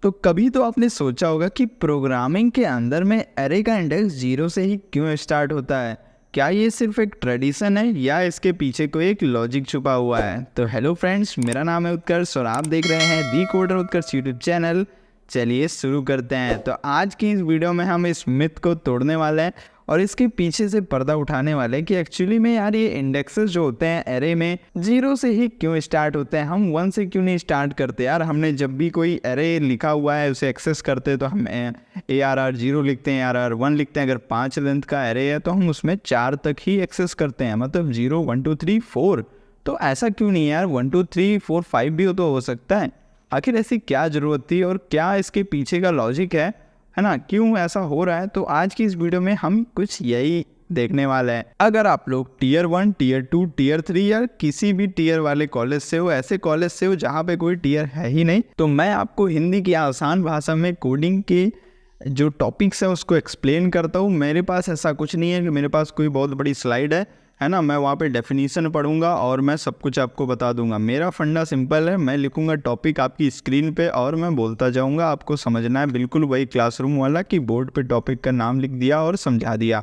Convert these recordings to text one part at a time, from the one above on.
तो कभी तो आपने सोचा होगा कि प्रोग्रामिंग के अंदर में एरे का इंडेक्स 0 से ही क्यों स्टार्ट होता है। क्या ये सिर्फ एक ट्रेडिशन है या इसके पीछे कोई एक लॉजिक छुपा हुआ है। तो हेलो फ्रेंड्स, मेरा नाम है उत्कर्ष और आप देख रहे हैं दी कोडर उत्कर्ष यूट्यूब चैनल। चलिए शुरू करते हैं। तो आज की इस वीडियो में हम इस मिथ को तोड़ने वाले हैं और इसके पीछे से पर्दा उठाने वाले हैं कि एक्चुअली में यार ये इंडेक्सेस जो होते हैं एरे में 0 से ही क्यों स्टार्ट होते हैं, हम 1 से क्यों नहीं स्टार्ट करते। यार हमने जब भी कोई एरे लिखा हुआ है उसे एक्सेस करते हैं तो हम ARR 0 लिखते हैं, ARR 1 लिखते हैं। अगर 5 लेंथ का एरे है तो हम उसमें 4 तक ही एक्सेस करते हैं, मतलब 0 1 2 3 4। तो ऐसा क्यों नहीं यार, 1 2 3 4 5 भी तो हो सकता है। आखिर ऐसी क्या ज़रूरत थी और क्या इसके पीछे का लॉजिक है ना, क्यों ऐसा हो रहा है। तो आज की इस वीडियो में हम कुछ यही देखने वाले हैं। अगर आप लोग टियर 1 टियर 2 टियर 3 या किसी भी टियर वाले कॉलेज से हो, ऐसे कॉलेज से हो जहाँ पे कोई टियर है ही नहीं, तो मैं आपको हिंदी की आसान भाषा में कोडिंग के जो टॉपिक्स है उसको एक्सप्लेन करता हूँ। मेरे पास ऐसा कुछ नहीं है कि मेरे पास कोई बहुत बड़ी स्लाइड है ना, मैं वहाँ पे डेफिनीशन पढ़ूंगा और मैं सब कुछ आपको बता दूंगा। मेरा फंडा सिंपल है, मैं लिखूंगा टॉपिक आपकी स्क्रीन पे और मैं बोलता जाऊंगा, आपको समझना है। बिल्कुल वही क्लासरूम वाला कि बोर्ड पे टॉपिक का नाम लिख दिया और समझा दिया।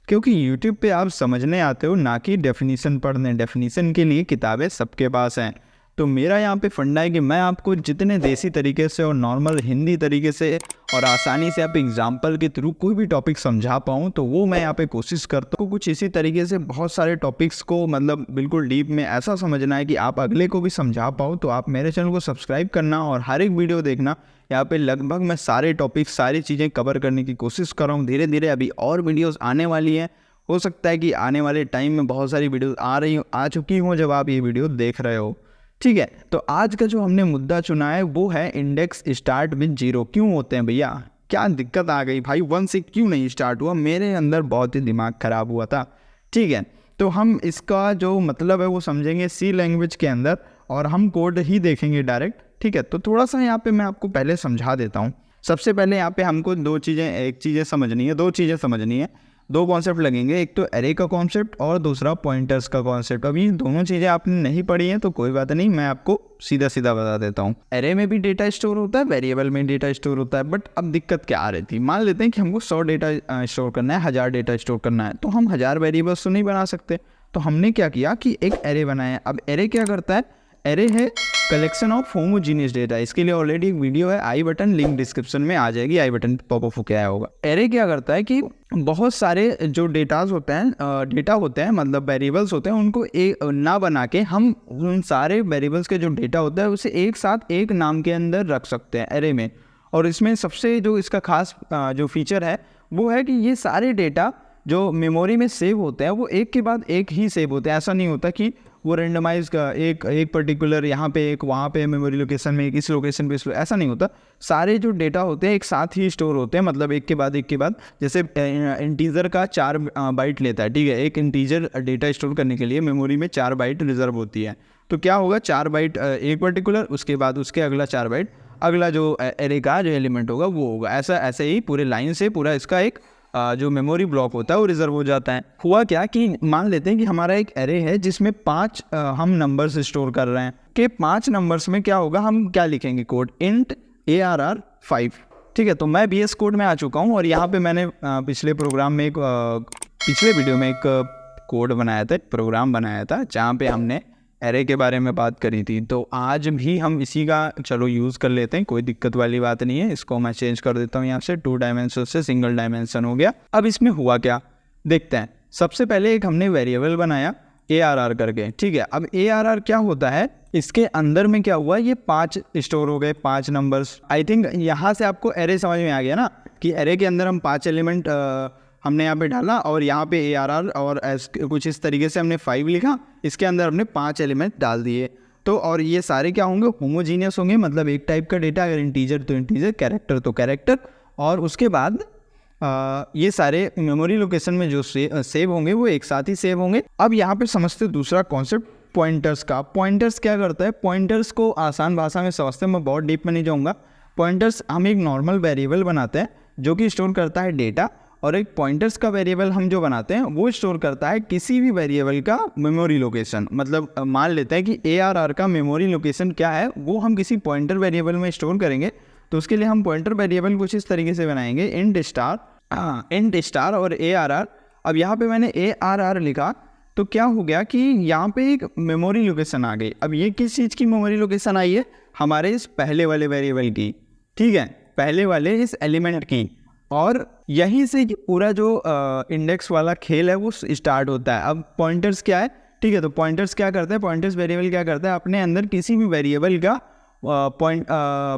क्योंकि यूट्यूब पे आप समझने आते हो, ना कि डेफिनीशन पढ़ने। डेफिनीशन के लिए किताबें सबके पास हैं। तो मेरा यहाँ पे फंडा है कि मैं आपको जितने देसी तरीके से और नॉर्मल हिंदी तरीके से और आसानी से आप एग्जाम्पल के थ्रू कोई भी टॉपिक समझा पाऊँ, तो वो मैं यहाँ पे कोशिश करता हूँ। कुछ इसी तरीके से बहुत सारे टॉपिक्स को मतलब बिल्कुल डीप में ऐसा समझना है कि आप अगले को भी समझा पाओ। तो आप मेरे चैनल को सब्सक्राइब करना और हर एक वीडियो देखना। यहाँ पे लगभग मैं सारे टॉपिक सारी चीज़ें कवर करने की कोशिश कर रहा हूँ। धीरे धीरे अभी और वीडियोज़ आने वाली हैं। हो सकता है कि आने वाले टाइम में बहुत सारी वीडियोज़ आ चुकी हों जब आप ये वीडियो देख रहे हो। ठीक है, तो आज का जो हमने मुद्दा चुना है वो है इंडेक्स स्टार्ट विद 0 क्यों होते हैं। भैया क्या दिक्कत आ गई भाई, 1 से क्यों नहीं स्टार्ट हुआ। मेरे अंदर बहुत ही दिमाग ख़राब हुआ था। ठीक है, तो हम इसका जो मतलब है वो समझेंगे सी लैंग्वेज के अंदर और हम कोड ही देखेंगे डायरेक्ट। ठीक है, तो थोड़ा सा यहाँ पे मैं आपको पहले समझा देता हूँ। सबसे पहले यहाँ पे हमको दो चीज़ें समझनी है। दो कॉन्सेप्ट लगेंगे, एक तो एरे का कॉन्सेप्ट और दूसरा पॉइंटर्स का कॉन्सेप्ट। अब ये दोनों चीज़ें आपने नहीं पढ़ी हैं तो कोई बात नहीं, मैं आपको सीधा सीधा बता देता हूँ। एरे में भी डेटा स्टोर होता है, वेरिएबल में डेटा स्टोर होता है। बट अब दिक्कत क्या आ रही थी, मान लेते हैं कि हमको 100 डेटा स्टोर करना है, 1000 डेटा स्टोर करना है, तो हम 1000 वेरिएबल्स तो नहीं बना सकते। तो हमने क्या किया कि एक एरे बनाया। अब एरे क्या करता है, एरे है कलेक्शन ऑफ होमोजीनियस डेटा। इसके लिए ऑलरेडी एक वीडियो है, आई बटन लिंक डिस्क्रिप्शन में आ जाएगी, आई बटन पॉपअप होके आया होगा। एरे क्या करता है कि बहुत सारे जो डेटा होते हैं मतलब वेरिएबल्स होते हैं, उनको एक ना बना के हम उन सारे वेरिएबल्स के जो डेटा होता है उसे एक साथ एक नाम के अंदर रख सकते हैं एरे में। और इसमें सबसे जो इसका खास जो फीचर है वो है कि ये सारे डेटा जो मेमोरी में सेव होते हैं वो एक के बाद एक ही सेव होते हैं। ऐसा नहीं होता कि वो रेंडमाइज का एक पर्टिकुलर यहाँ पे एक वहाँ पे मेमोरी लोकेशन में एक इस लोकेशन पे ऐसा नहीं होता। सारे जो डेटा होते हैं एक साथ ही स्टोर होते हैं, मतलब एक के बाद। जैसे इंटीजर का 4 बाइट लेता है, ठीक है, एक इंटीजर डेटा स्टोर करने के लिए मेमोरी में 4 बाइट रिजर्व होती है। तो क्या होगा, 4 बाइट एक पर्टिकुलर, उसके बाद उसके अगला 4 बाइट अगला जो एरे का जो एलिमेंट होगा वो होगा। ऐसे ही पूरे लाइन से पूरा इसका एक जो मेमोरी ब्लॉक होता है वो रिजर्व हो जाता है। हुआ क्या कि मान लेते हैं कि हमारा एक एरे है जिसमें 5 हम नंबर्स स्टोर कर रहे हैं कि 5 नंबर्स में क्या होगा, हम क्या लिखेंगे कोड, इंट ARR 5। ठीक है, तो मैं VS कोड में आ चुका हूँ और यहाँ पे मैंने पिछले वीडियो में एक कोड बनाया था, एक प्रोग्राम बनाया था जहाँ पे हमने एरे के बारे में बात करी थी। तो आज भी हम इसी का चलो यूज़ कर लेते हैं, कोई दिक्कत वाली बात नहीं है। इसको मैं चेंज कर देता हूँ, यहाँ से 2 डायमेंशन से सिंगल डायमेंशन हो गया। अब इसमें हुआ क्या देखते हैं। सबसे पहले एक हमने वेरिएबल बनाया ARR करके, ठीक है। अब ARR क्या होता है, इसके अंदर में क्या हुआ, ये 5 स्टोर हो गए, 5 नंबर्स। आई थिंक यहाँ से आपको एरे समझ में आ गया ना कि एरे के अंदर हम 5 एलिमेंट हमने यहाँ पे डाला और यहाँ पे ARR और कुछ इस तरीके से हमने 5 लिखा, इसके अंदर हमने 5 एलिमेंट डाल दिए। तो और ये सारे क्या होंगे, होमोजीनियस होंगे, मतलब एक टाइप का डेटा, अगर इंटीजर तो इंटीजर, कैरेक्टर तो कैरेक्टर। और उसके बाद ये सारे मेमोरी लोकेशन में जो सेव होंगे वो एक साथ ही सेव होंगे। अब यहाँ पे समझते दूसरा कॉन्सेप्ट पॉइंटर्स का। पॉइंटर्स क्या करता है, पॉइंटर्स को आसान भाषा में समझते हैं, मैं बहुत डीप में नहीं जाऊँगा। पॉइंटर्स हम एक नॉर्मल वेरिएबल बनाते हैं जो कि स्टोर करता है डेटा, और एक पॉइंटर्स का वेरिएबल हम जो बनाते हैं वो स्टोर करता है किसी भी वेरिएबल का मेमोरी लोकेशन। मतलब मान लेते हैं कि ARR का मेमोरी लोकेशन क्या है वो हम किसी पॉइंटर वेरिएबल में स्टोर करेंगे तो उसके लिए हम पॉइंटर वेरिएबल कुछ इस तरीके से बनाएंगे, इंट स्टार और ARR। अब यहाँ पे मैंने ARR लिखा तो क्या हो गया कि यहाँ पे एक मेमोरी लोकेशन आ गई। अब ये किस चीज़ की मेमोरी लोकेशन आई है, हमारे इस पहले वाले वेरिएबल की, ठीक है, पहले वाले इस एलिमेंट की। और यहीं से पूरा जो इंडेक्स वाला खेल है वो स्टार्ट होता है। अब पॉइंटर्स क्या है, ठीक है, तो पॉइंटर्स क्या करते हैं, पॉइंटर्स वेरिएबल क्या करता है, अपने अंदर किसी भी वेरिएबल का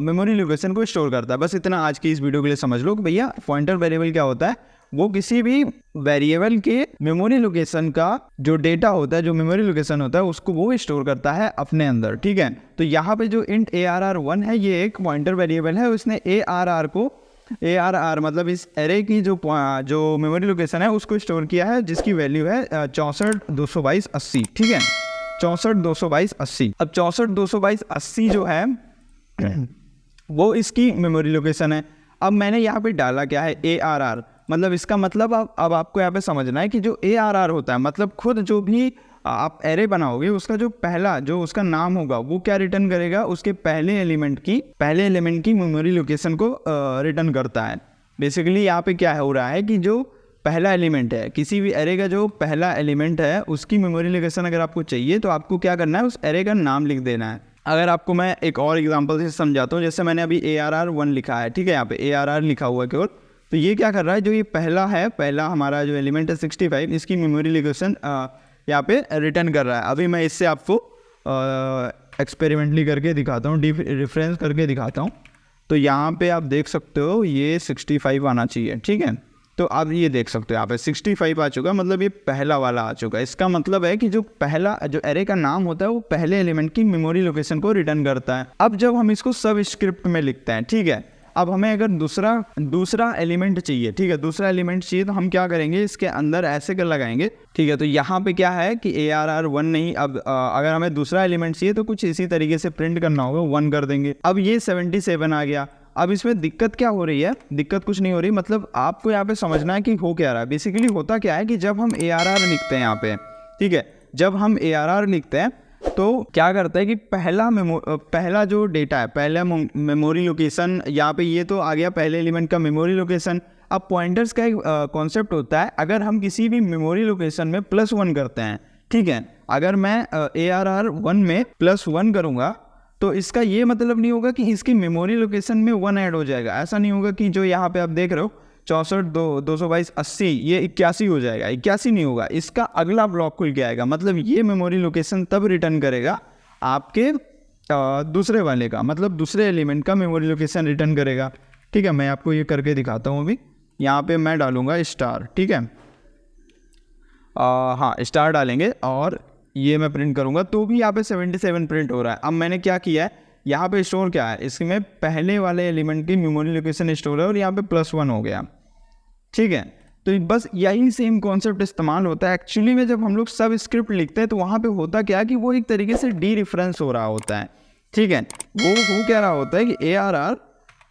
मेमोरी लोकेशन को स्टोर करता है। बस इतना आज की इस वीडियो के लिए समझ लो कि भैया पॉइंटर वेरिएबल क्या होता है, वो किसी भी वेरिएबल के मेमोरी लोकेशन का जो डेटा होता है, जो मेमोरी लोकेशन होता है, उसको वो स्टोर करता है अपने अंदर, ठीक है। तो यहाँ पे जो इंट ARR1 है ये एक पॉइंटर वेरिएबल है, उसने ARR मतलब इस एरे की जो मेमोरी लोकेशन है उसको स्टोर किया है, जिसकी वैल्यू है 64,222,80, ठीक है, 64,222,80। अब 64,222,80 जो है वो इसकी मेमोरी लोकेशन है। अब मैंने यहाँ पे डाला क्या है, ARR, मतलब इसका मतलब अब आपको यहाँ पे समझना है कि जो ARR होता है, मतलब खुद जो भी आप एरे बनाओगे उसका जो पहला जो उसका नाम होगा वो क्या रिटर्न करेगा, उसके पहले एलिमेंट की मेमोरी लोकेशन को रिटर्न करता है। बेसिकली यहाँ पे क्या हो रहा है कि जो पहला एलिमेंट है, किसी भी एरे का जो पहला एलिमेंट है उसकी मेमोरी लोकेशन अगर आपको चाहिए तो आपको क्या करना है, उस एरे का नाम लिख देना है। अगर आपको मैं एक और एग्जांपल से समझाता हूँ, जैसे मैंने अभी ARR1 लिखा है, ठीक है, यहाँ पे ARR लिखा हुआ है केवल, तो ये क्या कर रहा है, जो ये पहला हमारा जो एलिमेंट है 65, इसकी मेमोरी लोकेशन यहाँ पे रिटर्न कर रहा है। अभी मैं इससे आपको एक्सपेरिमेंटली करके दिखाता हूँ, रेफरेंस करके दिखाता हूँ। तो यहाँ पे आप देख सकते हो ये 65 आना चाहिए, ठीक है। तो आप ये देख सकते हो यहाँ पे 65 आ चुका, मतलब ये पहला वाला आ चुका है। इसका मतलब है कि जो पहला जो एरे का नाम होता है वो पहले एलिमेंट की मेमोरी लोकेशन को रिटर्न करता है। अब जब हम इसको सब स्क्रिप्ट में लिखते हैं, ठीक है, अब हमें अगर दूसरा एलिमेंट चाहिए, ठीक है, दूसरा एलिमेंट चाहिए तो हम क्या करेंगे, इसके अंदर ऐसे कर लगाएंगे, ठीक है। तो यहाँ पे क्या है कि ARR1 नहीं, अब अगर हमें दूसरा एलिमेंट चाहिए तो कुछ इसी तरीके से प्रिंट करना होगा, 1 कर देंगे। अब ये 77 आ गया। अब इसमें दिक्कत क्या हो रही है, दिक्कत कुछ नहीं हो रही, मतलब आपको यहाँ पे समझना है कि हो क्या रहा है। बेसिकली होता क्या है कि जब हम ARR लिखते हैं यहाँ पे, ठीक है, जब हम ARR लिखते हैं तो क्या करता है कि पहला जो डेटा है, पहला मेमोरी लोकेशन, यहाँ पे ये तो आ गया पहले एलिमेंट का मेमोरी लोकेशन। अब पॉइंटर्स का एक कॉन्सेप्ट होता है, अगर हम किसी भी मेमोरी लोकेशन में +1 करते हैं, ठीक है, अगर मैं ARR1 में +1 करूँगा तो इसका ये मतलब नहीं होगा कि इसकी मेमोरी लोकेशन में 1 ऐड हो जाएगा। ऐसा नहीं होगा कि जो यहाँ पे आप देख रहे हो 64,222,80 ये 81 हो जाएगा, 81 नहीं होगा, इसका अगला ब्लॉक खुल के आएगा। मतलब ये मेमोरी लोकेशन तब रिटर्न करेगा आपके दूसरे वाले का, मतलब दूसरे एलिमेंट का मेमोरी लोकेशन रिटर्न करेगा, ठीक है। मैं आपको ये करके दिखाता हूँ। अभी यहाँ पे मैं डालूँगा स्टार, ठीक है, हाँ स्टार डालेंगे और ये मैं प्रिंट करूँगा तो भी यहाँ पे 77 प्रिंट हो रहा है। अब मैंने क्या किया है, यहाँ पे स्टोर क्या है, इसमें पहले वाले एलिमेंट की मेमोरी लोकेशन स्टोर है और यहाँ पे +1 हो गया, ठीक है। तो बस यही सेम कॉन्सेप्ट इस्तेमाल होता है एक्चुअली में। जब हम लोग सब स्क्रिप्ट लिखते हैं तो वहाँ पे होता क्या है कि वो एक तरीके से डी रेफरेंस हो रहा होता है, ठीक है। वो हो क्या रहा होता है कि ARR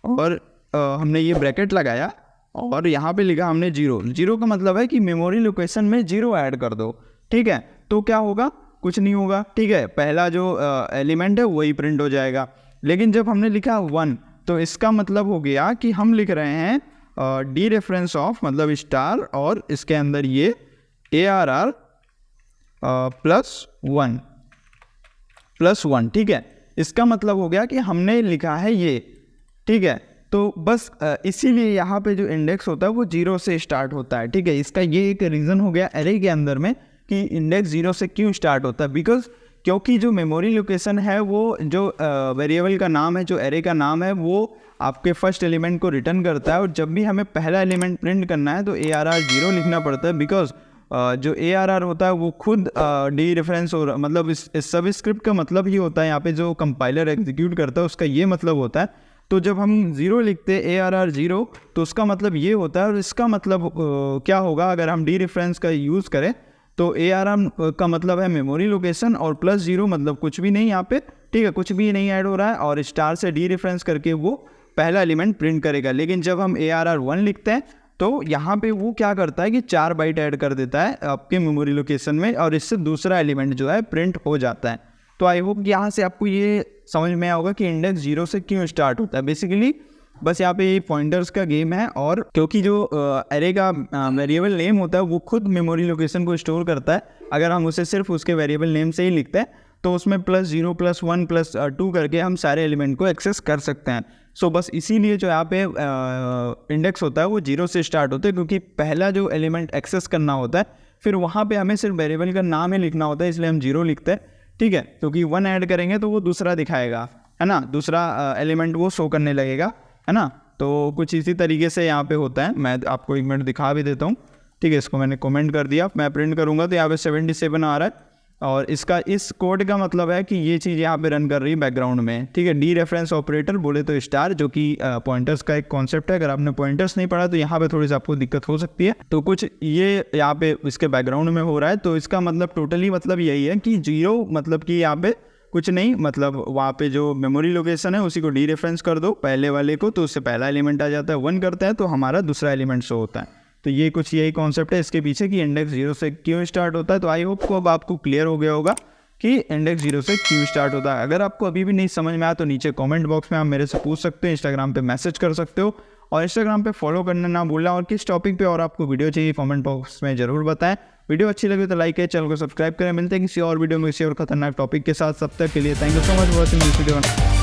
और हमने ये ब्रैकेट लगाया और यहाँ पे लिखा हमने 0 का मतलब है कि मेमोरी लोकेशन में 0 ऐड कर दो, ठीक है। तो क्या होगा, कुछ नहीं होगा, ठीक है, पहला जो एलिमेंट है वही प्रिंट हो जाएगा। लेकिन जब हमने लिखा 1 तो इसका मतलब हो गया कि हम लिख रहे हैं डी रेफरेंस ऑफ, मतलब स्टार और इसके अंदर ये ARR +1, ठीक है। इसका मतलब हो गया कि हमने लिखा है ये, ठीक है। तो बस इसीलिए यहाँ पे जो इंडेक्स होता है वो 0 से स्टार्ट होता है, ठीक है। इसका ये एक रीज़न हो गया एरे के अंदर में कि इंडेक्स 0 से क्यों स्टार्ट होता है, क्योंकि जो मेमोरी लोकेशन है वो जो वेरिएबल का नाम है, जो एरे का नाम है, वो आपके फर्स्ट एलिमेंट को रिटर्न करता है। और जब भी हमें पहला एलिमेंट प्रिंट करना है तो ARR 0 लिखना पड़ता है, बिकॉज जो ARR होता है वो खुद डी रेफरेंस हो, मतलब इस सब स्क्रिप्ट का मतलब ही होता है, यहाँ पे जो कंपाइलर एग्जीक्यूट करता है उसका ये मतलब होता है। तो जब हम 0 लिखते हैं ARR 0 तो उसका मतलब ये होता है। और इसका मतलब क्या होगा अगर हम डी रेफरेंस का यूज़ करें तो ARR का मतलब है मेमोरी लोकेशन और +0 मतलब कुछ भी नहीं यहाँ पे, ठीक है, कुछ भी नहीं ऐड हो रहा है। और स्टार से डी रेफरेंस करके वो पहला एलिमेंट प्रिंट करेगा। लेकिन जब हम ARR1 लिखते हैं तो यहाँ पे वो क्या करता है कि 4 बाइट ऐड कर देता है आपके मेमोरी लोकेशन में और इससे दूसरा एलिमेंट जो है प्रिंट हो जाता है। तो आई होप यहाँ से आपको ये समझ में आएगा कि इंडेक्स 0 से क्यों स्टार्ट होता है। बेसिकली बस यहाँ पे ये पॉइंटर्स का गेम है, और क्योंकि जो एरे का वेरिएबल नेम होता है वो खुद मेमोरी लोकेशन को स्टोर करता है। अगर हम उसे सिर्फ उसके वेरिएबल नेम से ही लिखते हैं तो उसमें +0 +1 +2 करके हम सारे एलिमेंट को एक्सेस कर सकते हैं। सो बस इसीलिए जो यहाँ पे इंडेक्स होता है वो 0 से स्टार्ट होता है, क्योंकि पहला जो एलिमेंट एक्सेस करना होता है फिर वहाँ पे हमें सिर्फ वेरिएबल का नाम ही लिखना होता है, इसलिए हम 0 लिखते हैं। ठीक है, क्योंकि 1 ऐड करेंगे तो वो दूसरा दिखाएगा, है ना, दूसरा एलिमेंट वो शो करने लगेगा, है ना। तो कुछ इसी तरीके से यहाँ पे होता है। मैं आपको 1 मिनट दिखा भी देता हूँ। ठीक है, इसको मैंने कमेंट कर दिया, मैं प्रिंट करूँगा तो यहाँ पे 77 आ रहा है, और इसका इस कोड का मतलब है कि ये चीज़ यहाँ पे रन कर रही है बैकग्राउंड में। ठीक है, डी रेफरेंस ऑपरेटर बोले तो स्टार, जो कि पॉइंटर्स का एक कॉन्सेप्ट है। अगर आपने पॉइंटर्स नहीं पढ़ा तो यहाँ पे थोड़ी सी आपको दिक्कत हो सकती है। तो कुछ ये यहाँ पे इसके बैकग्राउंड में हो रहा है, तो इसका मतलब टोटली मतलब यही है कि 0 मतलब कि यहाँ पे कुछ नहीं, मतलब वहाँ पे जो मेमोरी लोकेशन है उसी को डी रेफरेंस कर दो पहले वाले को, तो उससे पहला एलिमेंट आ जाता है। 1 करता है तो हमारा दूसरा एलिमेंट शो होता है। तो ये कुछ यही कॉन्सेप्ट है इसके पीछे कि इंडेक्स 0 से क्यों स्टार्ट होता है। तो आई होप को अब आपको क्लियर हो गया होगा कि इंडेक्स 0 से क्यों स्टार्ट होता है। अगर आपको अभी भी नहीं समझ में आया तो नीचे कमेंट बॉक्स में आप मेरे से पूछ सकते हो, इंस्टाग्राम पे मैसेज कर सकते हो, और इंस्टाग्राम पे फॉलो करना ना भूलना। और किस टॉपिक पे और आपको वीडियो चाहिए कमेंट बॉक्स में ज़रूर बताएं। वीडियो अच्छी लगे तो लाइक करें, चैनल को सब्सक्राइब करें। मिलते हैं किसी और वीडियो में किसी और खतरनाक टॉपिक के साथ। तब तक के लिए thank you so much for watching this video.